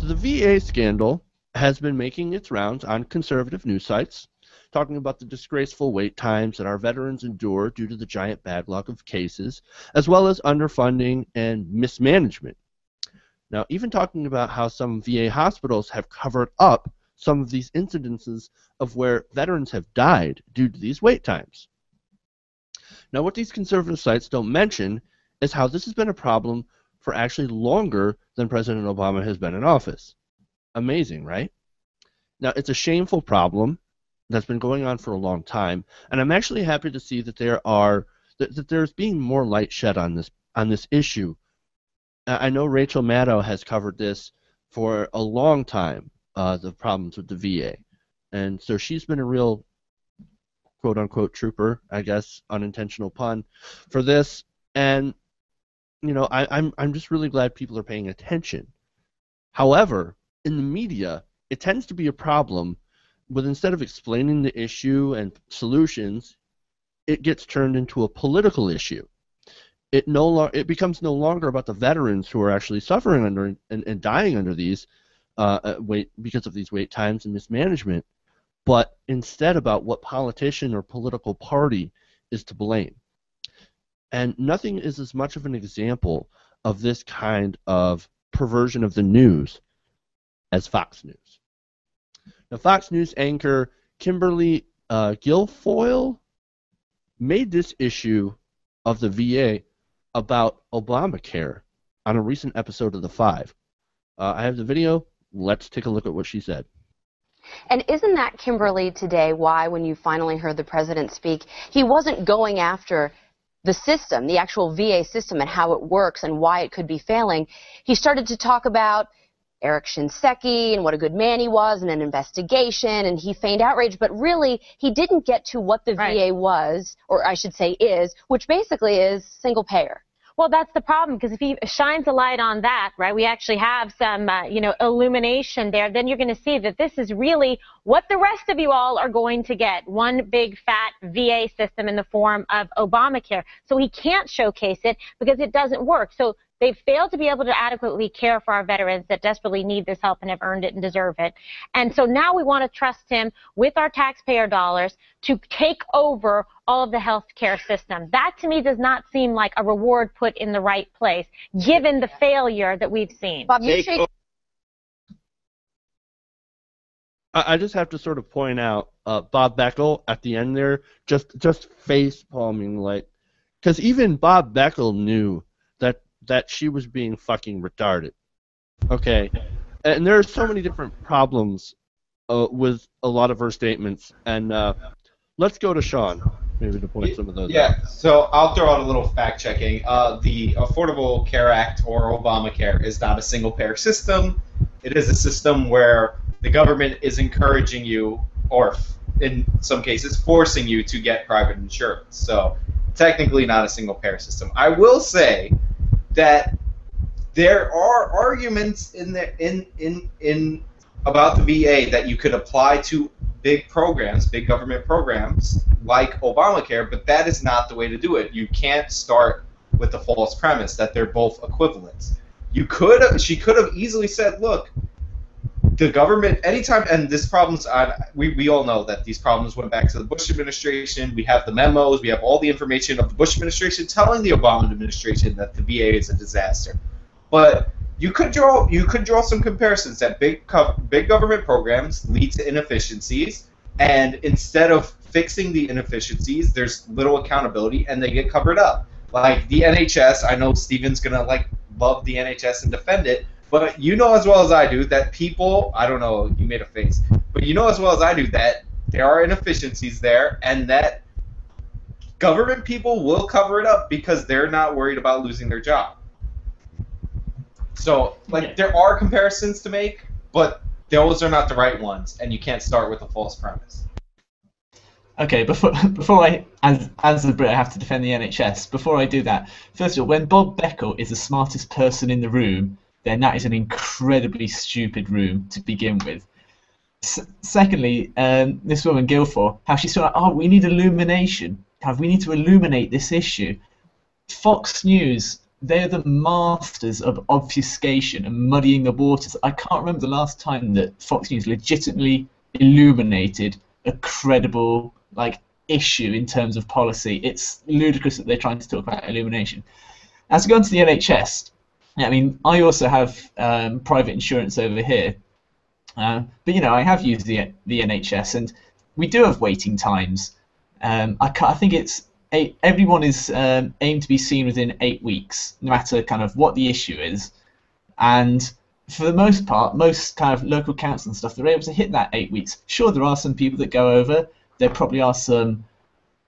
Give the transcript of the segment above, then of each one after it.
So the VA scandal has been making its rounds on conservative news sites, talking about the disgraceful wait times that our veterans endure due to the giant backlog of cases, as well as underfunding and mismanagement. Now, even talking about how some VA hospitals have covered up some of these incidences of where veterans have died due to these wait times. Now, what these conservative sites don't mention is how this has been a problem for actually longer than President Obama has been in office. Amazing, right? Now, it's a shameful problem that's been going on for a long time, and I'm actually happy to see that there's being more light shed on this issue. I know Rachel Maddow has covered this for a long time, the problems with the VA, and so she's been a real quote-unquote trooper, I guess, unintentional pun, for this. And you know, I'm just really glad people are paying attention. However, in the media, it tends to be a problem with, instead of explaining the issue and solutions, it gets turned into a political issue. It becomes no longer about the veterans who are actually suffering under and dying under these because of these wait times and mismanagement, but instead about what politician or political party is to blame. And nothing is as much of an example of this kind of perversion of the news as Fox News. Now, Fox News anchor Kimberly Guilfoyle made this issue of the VA about Obamacare on a recent episode of The Five. I have the video. Let's take a look at what she said. And isn't that, Kimberly, today why, when you finally heard the president speak, he wasn't going after the system, the actual VA system, and how it works and why it could be failing? He started to talk about Eric Shinseki and what a good man he was, and an investigation, and he feigned outrage, but really he didn't get to what the VA was, or I should say is, which basically is single payer. Well, that's the problem, because if he shines a light on that, right, we actually have some, illumination there, then you're going to see that this is really what the rest of you all are going to get, one big fat VA system in the form of Obamacare. So he can't showcase it because it doesn't work. So they've failed to be able to adequately care for our veterans that desperately need this help and have earned it and deserve it. And so now we want to trust him with our taxpayer dollars to take over all of the health care system. That, to me, does not seem like a reward put in the right place, given the failure that we've seen. Bob, you shake. I just have to sort of point out Bob Beckel at the end there, just face palming, like, because even Bob Beckel knew that she was being fucking retarded. Okay, and there are so many different problems with a lot of her statements, and let's go to Sean, maybe to point some of those out. So I'll throw out a little fact-checking. The Affordable Care Act, or Obamacare, is not a single-payer system. It is a system where the government is encouraging you, or in some cases forcing you, to get private insurance. So technically not a single-payer system. I will say that there are arguments in about the VA that you could apply to big programs, big government programs like Obamacare, but that is not the way to do it. You can't start with the false premise that they're both equivalent. She could have easily said, look, the government, anytime, and this problem's on, we all know that these problems went back to the Bush administration. We have the memos, we have all the information of the Bush administration telling the Obama administration that the VA is a disaster. But you could draw some comparisons that big government programs lead to inefficiencies, and instead of fixing the inefficiencies, there's little accountability, and they get covered up. Like the NHS, I know Steven's gonna love the NHS and defend it. But you know as well as I do that people, I don't know, you made a face, but you know as well as I do that there are inefficiencies there, and that government people will cover it up because they're not worried about losing their job. So, there are comparisons to make, but those are not the right ones, and you can't start with a false premise. Okay, before I, as a Brit, I have to defend the NHS. Before I do that, first of all, when Bob Beckel is the smartest person in the room, then that is an incredibly stupid room to begin with. Secondly, this woman Guilfoyle, how she's sort of, oh, we need illumination. We need to illuminate this issue. Fox News, they're the masters of obfuscation and muddying the waters. I can't remember the last time that Fox News legitimately illuminated a credible issue in terms of policy. It's ludicrous that they're trying to talk about illumination. As we go on to the NHS, I mean, I also have private insurance over here, but I have used the NHS, and we do have waiting times. I think it's everyone is aimed to be seen within 8 weeks, no matter kind of what the issue is. And for the most part, most kind of local councils and stuff, they're able to hit that 8 weeks. Sure, there are some people that go over. There probably are some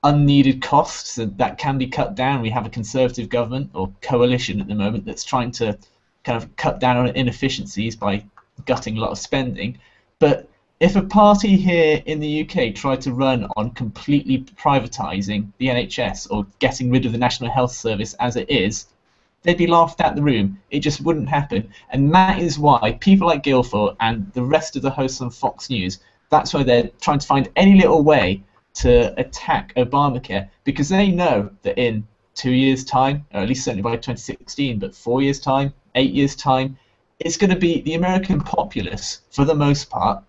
unneeded costs that can be cut down. We have a Conservative government or coalition at the moment that's trying to kind of cut down on inefficiencies by gutting a lot of spending. But if a party here in the UK tried to run on completely privatising the NHS or getting rid of the National Health Service as it is, they'd be laughed out the room. It just wouldn't happen. And that is why people like Guilfoyle and the rest of the hosts on Fox News, that's why they're trying to find any little way to attack Obamacare, because they know that in 2 years' time, or at least certainly by 2016, but 4 years' time, 8 years' time, it's going to be the American populace, for the most part.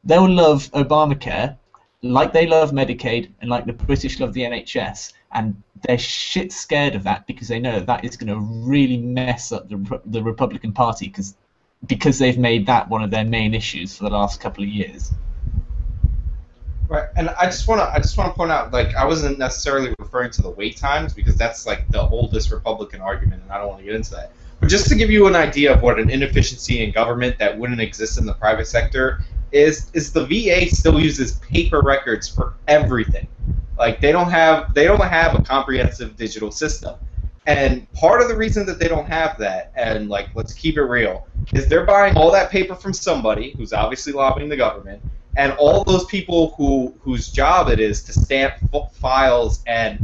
They'll love Obamacare like they love Medicaid and like the British love the NHS, and they're shit scared of that because they know that is going to really mess up the Republican Party because they've made that one of their main issues for the last couple of years. Right, and I just want to point out, I wasn't necessarily referring to the wait times because that's the oldest Republican argument, and I don't want to get into that. But just to give you an idea of what an inefficiency in government that wouldn't exist in the private sector is the VA still uses paper records for everything. They don't have a comprehensive digital system. And part of the reason that they don't have that, and let's keep it real, is they're buying all that paper from somebody who's obviously lobbying the government, and all those people whose job it is to stamp files and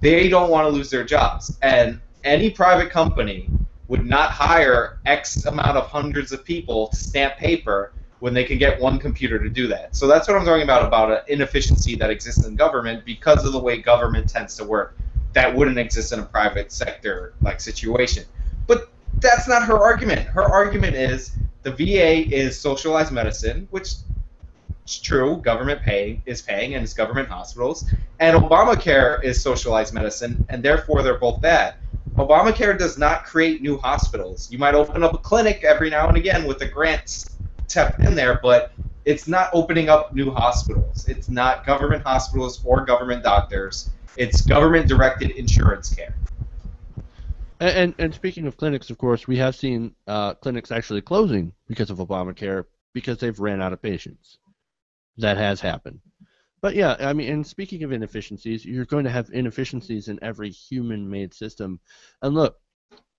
they don't want to lose their jobs. And any private company would not hire X amount of hundreds of people to stamp paper when they can get one computer to do that. So that's what I'm talking about an inefficiency that exists in government because of the way government tends to work. That wouldn't exist in a private sector situation. But that's not her argument. Her argument is the VA is socialized medicine, which is true, government is paying, and it's government hospitals, and Obamacare is socialized medicine, and therefore they're both bad. Obamacare does not create new hospitals. You might open up a clinic every now and again with the grants tapped in there, but it's not opening up new hospitals. It's not government hospitals or government doctors. It's government-directed insurance care. And speaking of clinics, of course, we have seen clinics actually closing because of Obamacare because they've ran out of patients. That has happened. But yeah, I mean, and speaking of inefficiencies, you're going to have inefficiencies in every human-made system. And look,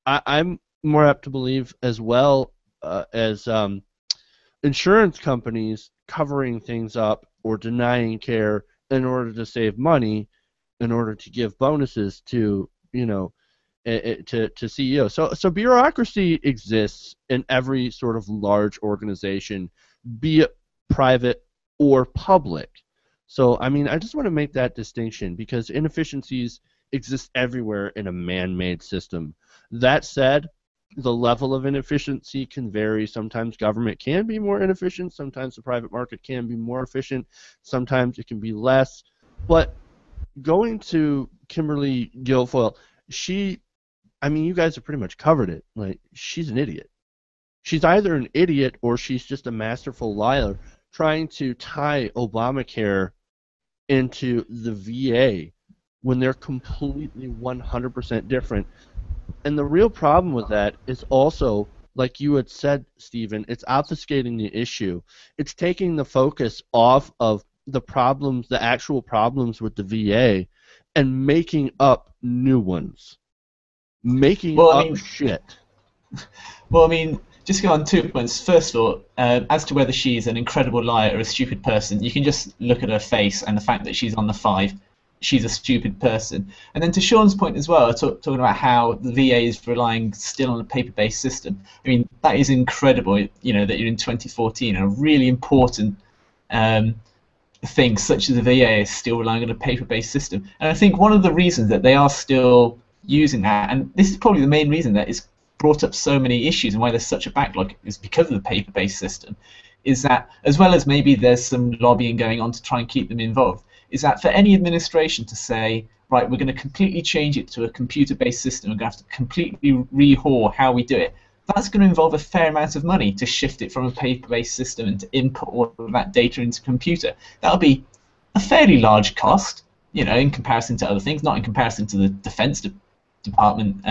I'm more apt to believe as well as insurance companies covering things up or denying care in order to save money, in order to give bonuses to to CEOs. So bureaucracy exists in every sort of large organization, be it private or public. So I mean, I just want to make that distinction because inefficiencies exist everywhere in a man-made system. That said, the level of inefficiency can vary. Sometimes government can be more inefficient, sometimes the private market can be more efficient, sometimes it can be less. But going to Kimberly Guilfoyle, you guys have pretty much covered it. She's an idiot. She's either an idiot or she's just a masterful liar trying to tie Obamacare into the VA when they're completely 100% different. And the real problem with that is also, like you had said, Stephen, it's obfuscating the issue. It's taking the focus off of the problems, the actual problems with the VA, and making up new ones. Shit. Well, I mean, just go on 2 points. First of all, as to whether she's an incredible liar or a stupid person, you can just look at her face and the fact that she's on the 5. She's a stupid person. And then to Sean's point as well, talking about how the VA is relying still on a paper-based system. I mean, that is incredible, that you're in 2014 and a really important thing such as the VA is still relying on a paper-based system. And I think one of the reasons that they are still using that, and this is probably the main reason that it's brought up so many issues and why there's such a backlog, is because of the paper-based system, is that, as well as maybe there's some lobbying going on to try and keep them involved, is that for any administration to say, right, we're going to completely change it to a computer-based system, we're going to have to completely rehaul how we do it, that's going to involve a fair amount of money to shift it from a paper-based system and to input all of that data into a computer. That'll be a fairly large cost, you know, in comparison to other things, not in comparison to the Defense Department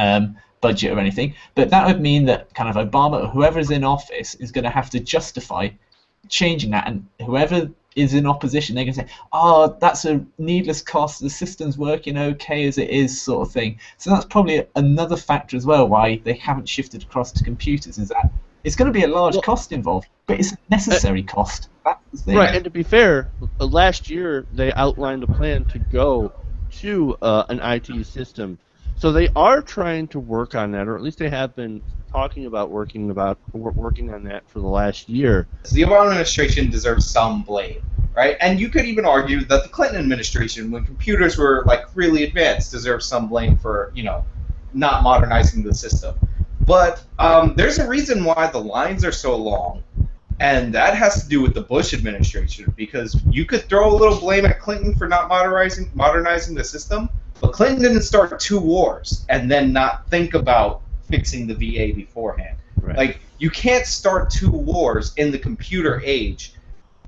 budget or anything, but that would mean that kind of Obama or whoever is in office is going to have to justify changing that, and whoever is in opposition, they're going to say, oh, that's a needless cost, the system's working okay as it is, sort of thing. So that's probably another factor as well why they haven't shifted across to computers, is that it's going to be a large cost involved, but it's a necessary cost. That's the thing. Right, and to be fair, last year they outlined a plan to go to an IT system. So they are trying to work on that, or at least they have been talking about working on that for the last year. The Obama administration deserves some blame, right? And you could even argue that the Clinton administration, when computers were like really advanced, deserves some blame for, you know, not modernizing the system. But there's a reason why the lines are so long, and that has to do with the Bush administration, because you could throw a little blame at Clinton for not modernizing the system, but Clinton didn't start 2 wars and then not think about fixing the VA beforehand. Right. Like, you can't start 2 wars in the computer age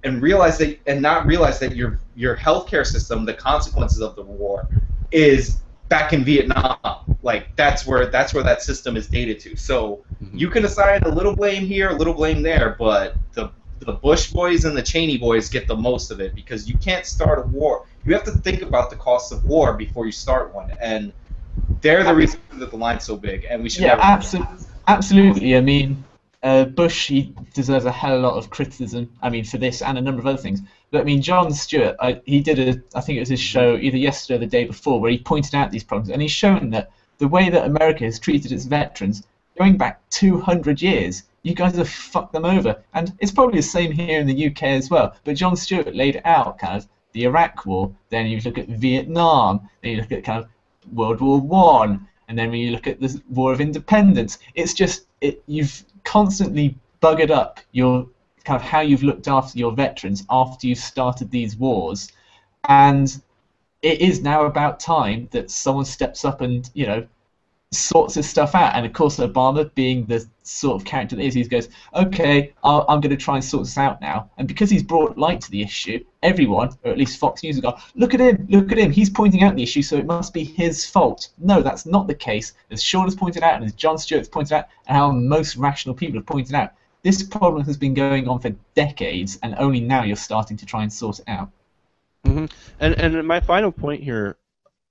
and not realize that your healthcare system, the consequences of the war, is back in Vietnam. Like, that's where that system is dated to. So you can assign a little blame here, a little blame there, but the Bush boys and the Cheney boys get the most of it, because you can't start a war. You have to think about the cost of war before you start one, and they're the reason that the line's so big, and we should. Yeah, absolutely. I mean, Bush, he deserves a hell of a lot of criticism. I mean, for this and a number of other things. But I mean, Jon Stewart, he did I think it was his show either yesterday or the day before, where he pointed out these problems, and he's shown that the way that America has treated its veterans, going back 200 years, you guys have fucked them over, and it's probably the same here in the UK as well. But Jon Stewart laid it out, kind of the Iraq War, then you look at Vietnam, then you look at kind of World War I, and then when you look at the War of Independence, it's just you've constantly buggered up your kind of how you've looked after your veterans after you've started these wars, and it is now about time that someone steps up and, you know, sorts this stuff out. And of course, Obama, being the sort of character that he goes, okay, I'm going to try and sort this out now. And because he's brought light to the issue, everyone, or at least Fox News, has gone, look at him, he's pointing out the issue, so it must be his fault. No, that's not the case. As Sean has pointed out, and as Jon Stewart's pointed out, and how most rational people have pointed out, this problem has been going on for decades, and only now you're starting to try and sort it out. Mm-hmm. And my final point here,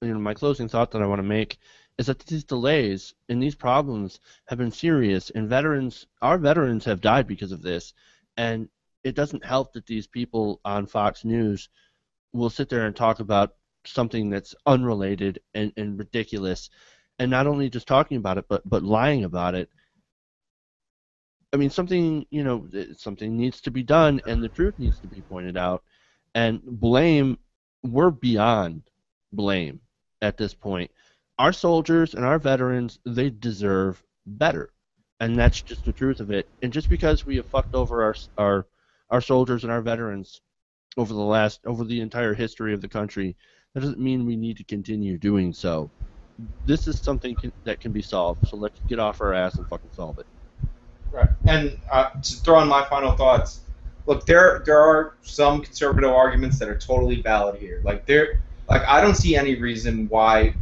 you know, my closing thought that I want to make, is that these delays and these problems have been serious, and our veterans have died because of this. And it doesn't help that these people on Fox News will sit there and talk about something that's unrelated and ridiculous, and not only just talking about it, but lying about it. I mean, something needs to be done, and the truth needs to be pointed out. And we're beyond blame at this point. Our soldiers and our veterans, they deserve better, and that's just the truth of it. And just because we have fucked over our soldiers and our veterans over the entire history of the country, that doesn't mean we need to continue doing so. This is something that can be solved, so let's get off our ass and fucking solve it. Right. And to throw in my final thoughts, look, there are some conservative arguments that are totally valid here. Like I don't see any reason why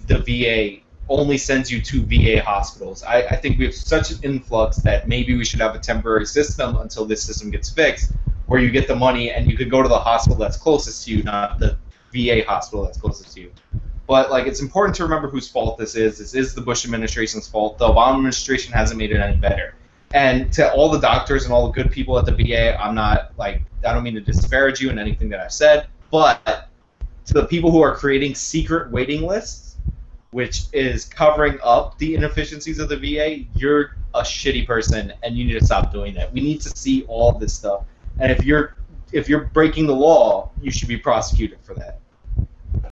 the VA only sends you to VA hospitals. I think we have such an influx that maybe we should have a temporary system until this system gets fixed, where you get the money and you could go to the hospital that's closest to you, not the VA hospital that's closest to you. But like, it's important to remember whose fault this is. This is the Bush administration's fault. The Obama administration hasn't made it any better. And to all the doctors and all the good people at the VA, I don't mean to disparage you in anything that I've said, but to the people who are creating secret waiting lists, which is covering up the inefficiencies of the VA, you're a shitty person, and you need to stop doing that. We need to see all this stuff, and if you're breaking the law, you should be prosecuted for that.